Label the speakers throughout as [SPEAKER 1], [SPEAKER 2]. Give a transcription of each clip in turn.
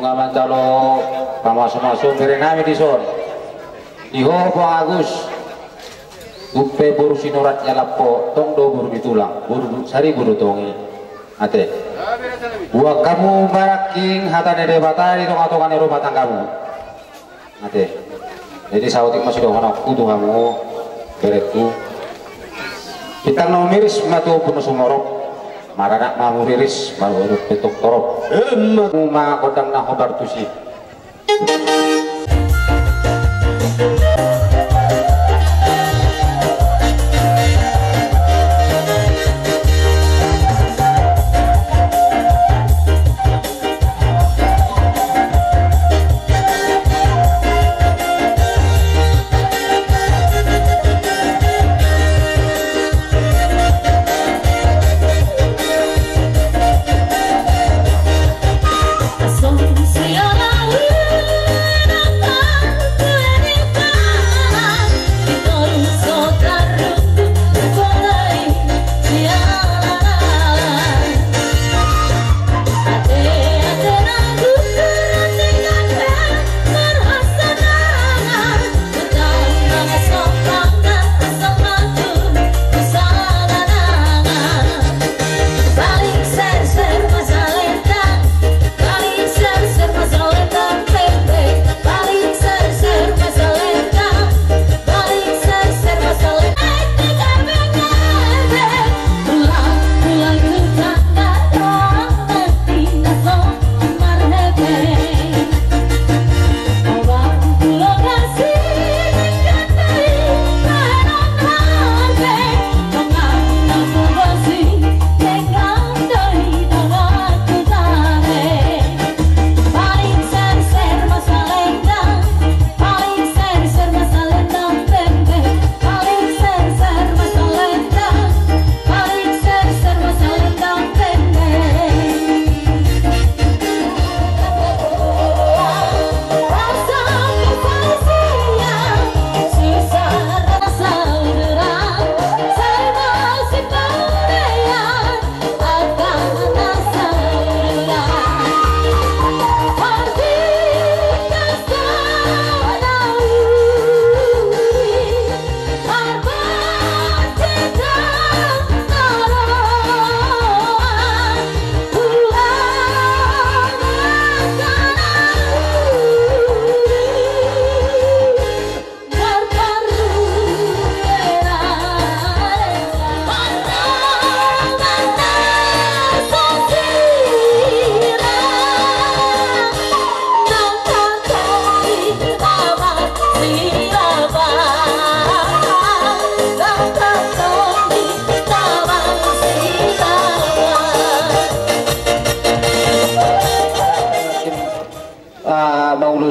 [SPEAKER 1] ngaman calo pamasuk-masuk kiri nami di son iho Bang Agus upe buru sinurat nyalapo tong do buru ditulang buru sari buru tongi ate buat kamu baraking hata nere batari tong atau kanero batang kamu ate jadi sautik masih dong anak kudu kamu beretku kita nomiris matu puno sumorok marana mamu riris baru petok torok ma kodang na khobar tusi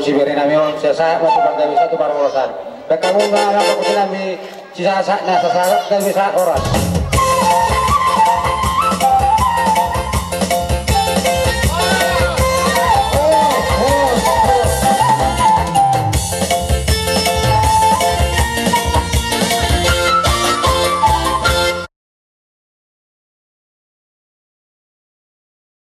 [SPEAKER 1] si beri nami sesa waktu bangga bisa tu baru urusan. Kamu nggak apa-apa nami sisa nasa nggak bisa oras.